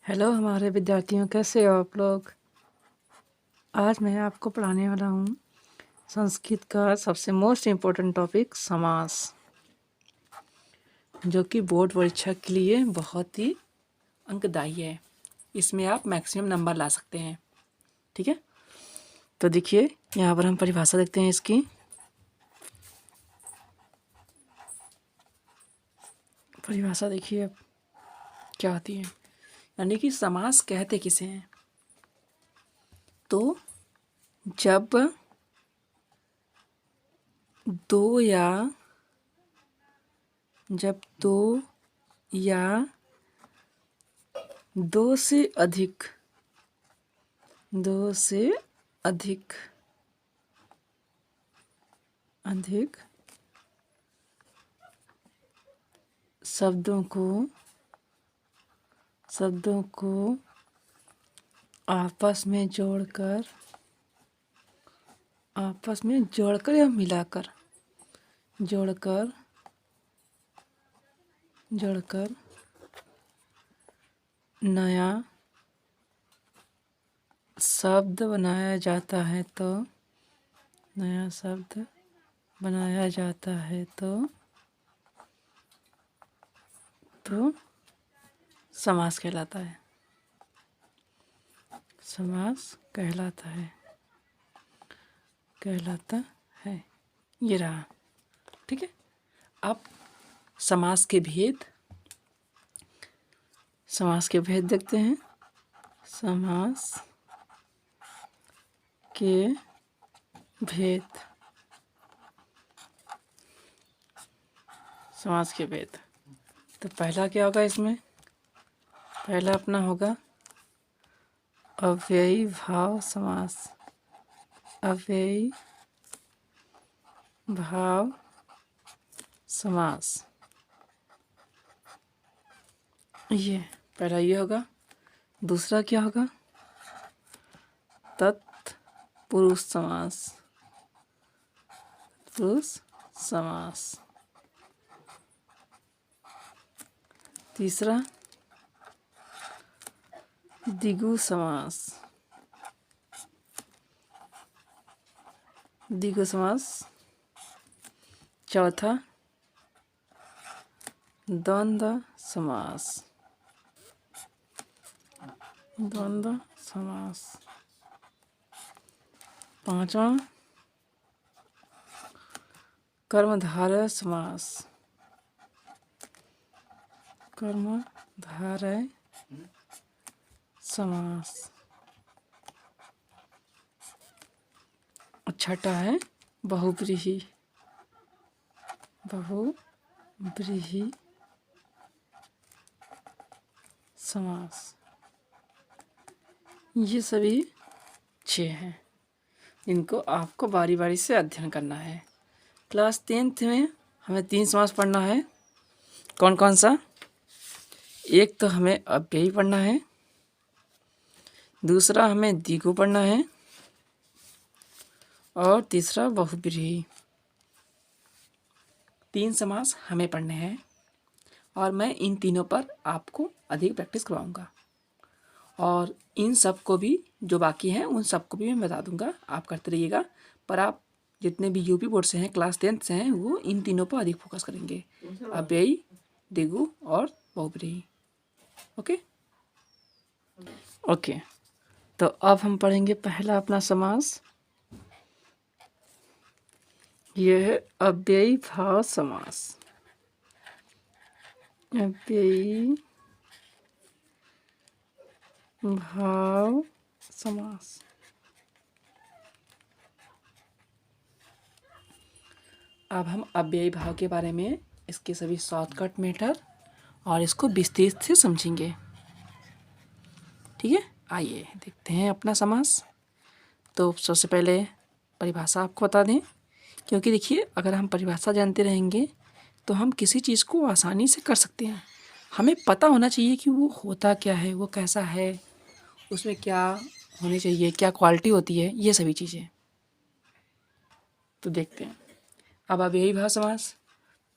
Hello हमारे विद्यार्थियों, कैसे हो आप लोग। आज मैं आपको पढ़ाने वाला हूँ संस्कृत का सबसे मोस्ट इम्पोर्टेंट टॉपिक समास, जो कि बोर्ड परीक्षा के लिए बहुत ही अंकदायी है। इसमें आप मैक्सिमम नंबर ला सकते हैं। ठीक है, तो देखिए यहाँ पर हम परिभाषा देखते हैं इसकी। परिभाषा देखिए अब क्या होती है, यानी कि समास कहते किसे हैं। तो जब दो या दो से अधिक शब्दों को आपस में जोड़कर या मिलाकर नया शब्द बनाया जाता है तो समास कहलाता है। ये रहा। ठीक है, अब समास के भेद देखते हैं। समास के भेद तो पहला क्या होगा इसमें? पहला अपना होगा अव्ययी भाव समास। ये पहला ये होगा। दूसरा क्या होगा? तत्पुरुष समास। तीसरा द्विगु समास। चौथा द्वंद्व समास। पांचवा कर्मधारय समास। और छठा है बहुव्रीहि समास। ये सभी 6 हैं। इनको आपको बारी बारी से अध्ययन करना है। क्लास 10th में हमें 3 समास पढ़ना है। कौन कौन सा? एक तो हमें अव्ययी पढ़ना है, दूसरा हमें द्विगु पढ़ना है, और तीसरा बहुव्रीहि। 3 समास हमें पढ़ने हैं और मैं इन तीनों पर आपको अधिक प्रैक्टिस करवाऊंगा। और इन सब को भी जो बाकी हैं उन सबको भी मैं बता दूंगा, आप करते रहिएगा। पर आप जितने भी यूपी बोर्ड से हैं, क्लास 10th से हैं, वो इन तीनों पर अधिक फोकस करेंगे, अव्ययी, द्विगु और बहुव्रीहि। ओके, तो अब हम पढ़ेंगे पहला अपना समास। यह है अव्ययी भाव समास। अव्ययी भाव समास। अब हम अव्ययी भाव के बारे में, इसके सभी शॉर्टकट मेथड और इसको विस्तृत से समझेंगे। ठीक है, आइए देखते हैं अपना समास। तो सबसे पहले परिभाषा आपको बता दें, क्योंकि देखिए अगर हम परिभाषा जानते रहेंगे तो हम किसी चीज़ को आसानी से कर सकते हैं। हमें पता होना चाहिए कि वो होता क्या है, वो कैसा है, उसमें क्या होनी चाहिए, क्या क्वालिटी होती है, ये सभी चीज़ें। तो देखते हैं अब अव्ययी भाव समास।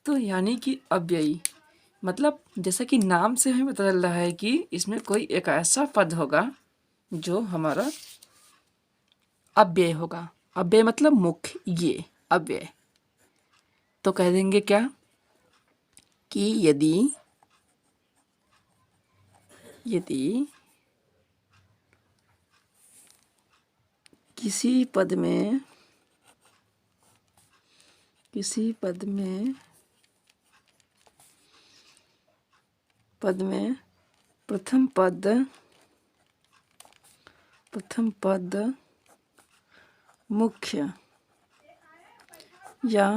तो यानी कि अव्ययी मतलब जैसा कि नाम से हमें पता चल रहा है कि इसमें कोई एक ऐसा पद होगा जो हमारा अव्यय होगा। अव्यय मतलब मुख्य, ये अव्यय। तो कह देंगे क्या कि यदि किसी पद में प्रथम पद मुख्य या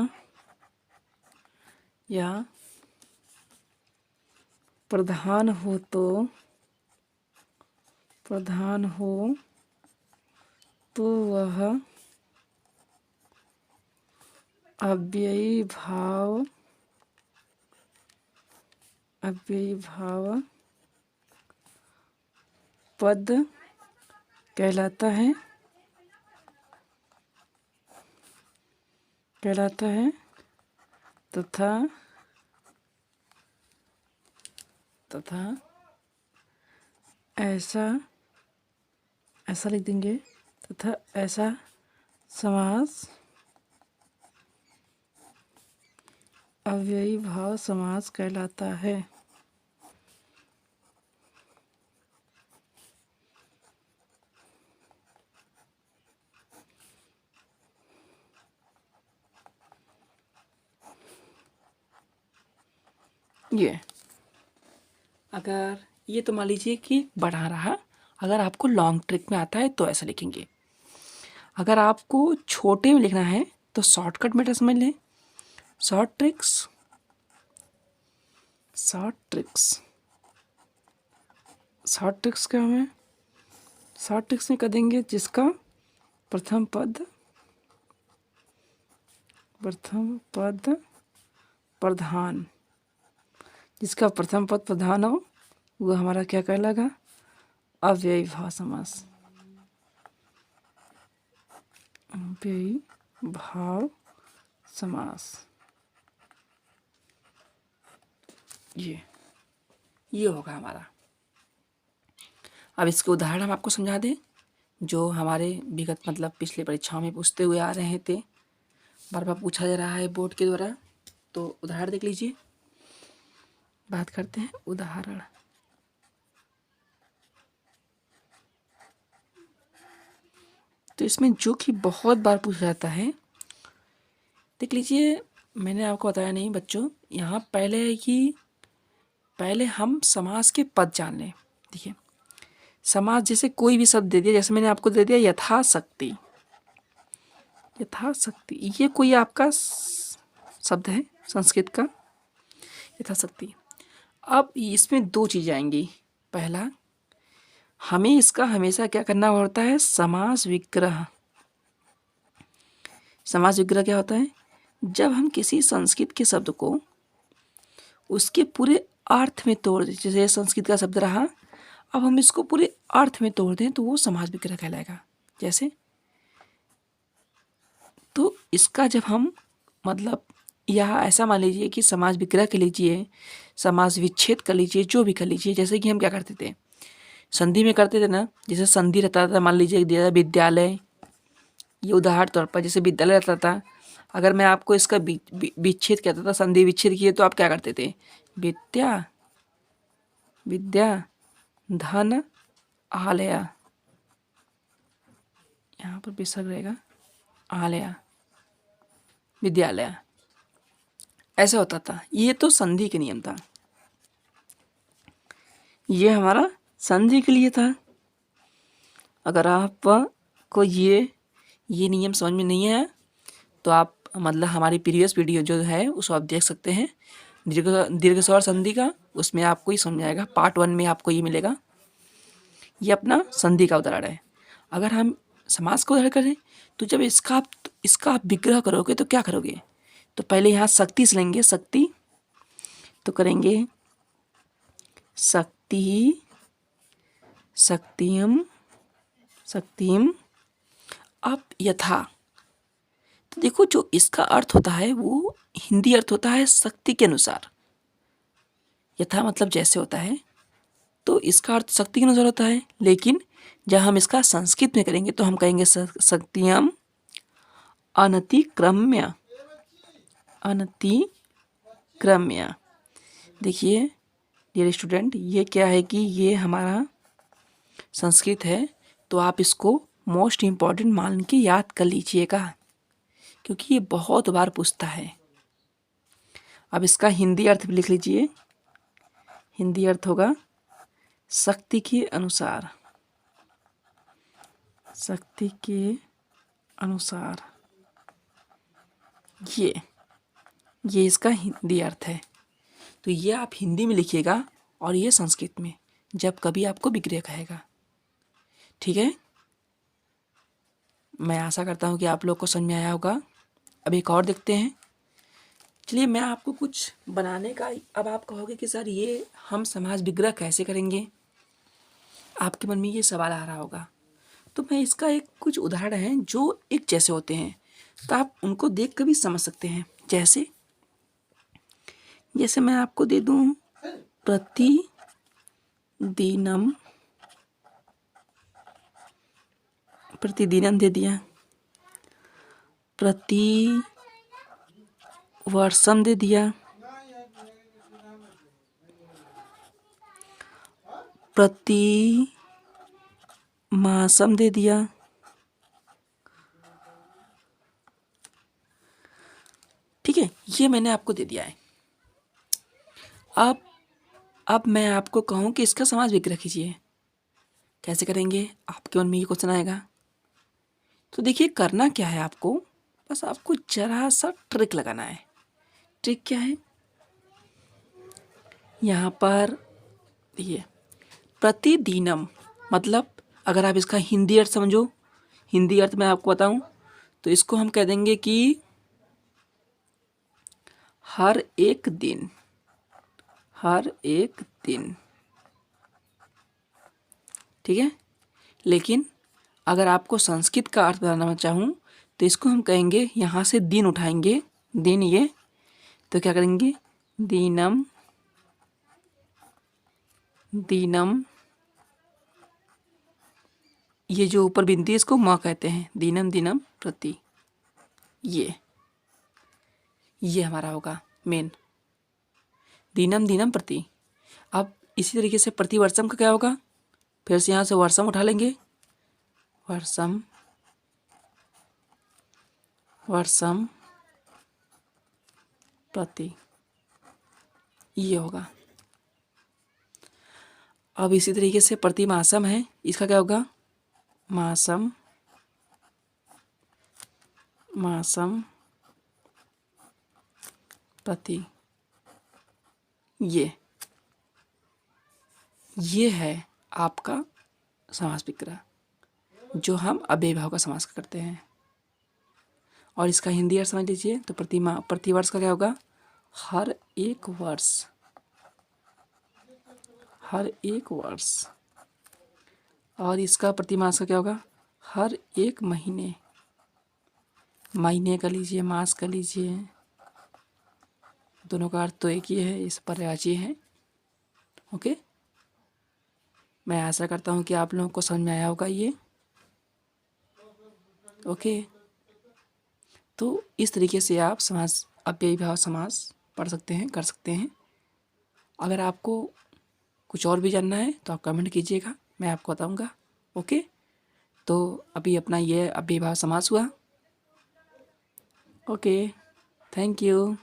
प्रधान हो तो वह अव्ययी भाव पद कहलाता है तथा ऐसा लिख देंगे, तथा ऐसा समास अव्ययी भाव समास कहलाता है। ये अगर ये तो मान लीजिए कि बढ़ा रहा, अगर आपको लॉन्ग ट्रिक में आता है तो ऐसा लिखेंगे। अगर आपको छोटे में लिखना है तो शॉर्टकट मेथड समझ लें। शॉर्ट ट्रिक्स क्या है? शॉर्ट ट्रिक्स में कर देंगे जिसका प्रथम पद प्रधान, जिसका प्रथम पद प्रधान हो वो हमारा क्या कहलाएगा? अव्ययी भाव समास। अव्ययी भाव समास। ये होगा हमारा। अब इसके उदाहरण हम आपको समझा दें जो हमारे विगत मतलब पिछले परीक्षाओं में पूछते हुए आ रहे थे, बार बार पूछा जा रहा है बोर्ड के द्वारा। तो उदाहरण देख लीजिए। बात करते हैं उदाहरण। तो इसमें जो कि बहुत बार पूछा जाता है, देख लीजिए। मैंने आपको बताया नहीं बच्चों, यहाँ पहले है कि पहले हम समास के पद जान लें। देखिए, समास जैसे कोई भी शब्द दे दिया, जैसे मैंने आपको दे दिया यथाशक्ति, ये कोई आपका शब्द है संस्कृत का, यथाशक्ति। अब इसमें दो चीज़ें आएंगी। पहला, हमें इसका हमेशा क्या करना होता है? समास विग्रह। समास विग्रह क्या होता है? जब हम किसी संस्कृत के शब्द को उसके पूरे अर्थ में तोड़ दें, जैसे संस्कृत का शब्द रहा, अब हम इसको पूरे अर्थ में तोड़ दें तो वो समास विग्रह कहलाएगा। जैसे, तो इसका जब हम मतलब या ऐसा मान लीजिए कि समास विग्रह कर लीजिए, समास विच्छेद कर लीजिए, जो भी कर लीजिए। जैसे कि हम क्या करते थे, संधि में करते थे ना। जैसे संधि रहता था, मान लीजिए दिया विद्यालय, ये उदाहरण तौर पर जैसे विद्यालय रहता था। अगर मैं आपको इसका विच्छेद कहता था, संधि विच्छेद किए, तो आप क्या करते थे? विद्या धन आलया, यहाँ पर विसर्ग रहेगा, आलया विद्यालय, ऐसा होता था। ये तो संधि के नियम था, ये हमारा संधि के लिए था। अगर आपको ये नियम समझ में नहीं आया तो आप मतलब हमारी प्रीवियस वीडियो जो है उसको आप देख सकते हैं, दीर्घ स्वर संधि का। उसमें आपको ही समझ आएगा। पार्ट 1 में आपको ये मिलेगा। ये अपना संधि का उदाहरण है। अगर हम समास का उदाहरण करें तो जब इसका आप विग्रह करोगे तो क्या करोगे? तो पहले यहाँ शक्ति से लेंगे। शक्ति तो करेंगे शक्तिम। अब यथा, तो देखो जो इसका अर्थ होता है वो हिंदी अर्थ होता है शक्ति के अनुसार। यथा मतलब जैसे होता है, तो इसका अर्थ शक्ति के अनुसार होता है। लेकिन जब हम इसका संस्कृत में करेंगे तो हम कहेंगे शक्तियम अनतिक्रम्य। अनतिक्रम्य। देखिए डियर स्टूडेंट, ये क्या है कि ये हमारा संस्कृत है, तो आप इसको मोस्ट इम्पॉर्टेंट मान के याद कर लीजिएगा, क्योंकि ये बहुत बार पूछता है। अब इसका हिंदी अर्थ भी लिख लीजिए। हिंदी अर्थ होगा शक्ति के अनुसार। शक्ति के अनुसार। ये इसका हिंदी अर्थ है। तो ये आप हिंदी में लिखिएगा और ये संस्कृत में, जब कभी आपको विग्रह कहेगा। ठीक है, मैं आशा करता हूँ कि आप लोग को समझ में आया होगा। अब एक और देखते हैं। चलिए मैं आपको कुछ बनाने का, अब आप कहोगे कि सर ये हम समास विग्रह कैसे करेंगे, आपके मन में ये सवाल आ रहा होगा। तो मैं इसका एक कुछ उदाहरण है जो एक जैसे होते हैं, तो आप उनको देख कर भी समझ सकते हैं। जैसे मैं आपको दे दूं प्रतिदिनम। प्रतिदिनम दे दिया, प्रतिवर्षम दे दिया, प्रतिमासम दे दिया। ठीक है, ये मैंने आपको दे दिया है। अब मैं आपको कहूँ कि इसका समास विग्रह कीजिए, कैसे करेंगे? आपके मन में ये क्वेश्चन आएगा। तो देखिए करना क्या है आपको, बस आपको जरा सा ट्रिक लगाना है। ट्रिक क्या है? यहाँ पर देखिए प्रतिदिनम मतलब, अगर आप इसका हिंदी अर्थ समझो, हिंदी अर्थ मैं आपको बताऊं तो इसको हम कह देंगे कि हर एक दिन। हर एक दिन। ठीक है, लेकिन अगर आपको संस्कृत का अर्थ बताना चाहूँ तो इसको हम कहेंगे, यहाँ से दिन उठाएंगे, दिन ये, तो क्या करेंगे? दीनम। दीनम, ये जो ऊपर बिंदी है इसको म कहते हैं। दीनम दिनम प्रति, ये हमारा होगा मेन, दीनम दिनम प्रति। अब इसी तरीके से प्रतिवर्षम का क्या होगा? फिर से यहाँ से वर्षम उठा लेंगे, वर्षम वर्षम प्रति, ये होगा। अब इसी तरीके से प्रतिमासम है, इसका क्या होगा? मासम मासम प्रति, ये है आपका समास विग्रह, जो हम अव्ययी भाव का समास करते हैं। और इसका हिंदी अर्थ समझ लीजिए, तो प्रतिवर्ष का क्या होगा? हर एक वर्ष। हर एक वर्ष। और इसका प्रतिमास का क्या होगा? हर एक महीने। महीने का लीजिए, मास का लीजिए, दोनों का अर्थ तो एक ही है, इस पर्यायवाची है। ओके, मैं आशा करता हूँ कि आप लोगों को समझ में आया होगा ये। ओके, तो इस तरीके से आप समास, अव्ययी भाव समास पढ़ सकते हैं, कर सकते हैं। अगर आपको कुछ और भी जानना है तो आप कमेंट कीजिएगा, मैं आपको बताऊंगा। ओके, तो अभी अपना ये अव्ययी भाव समास हुआ। Okay, thank you.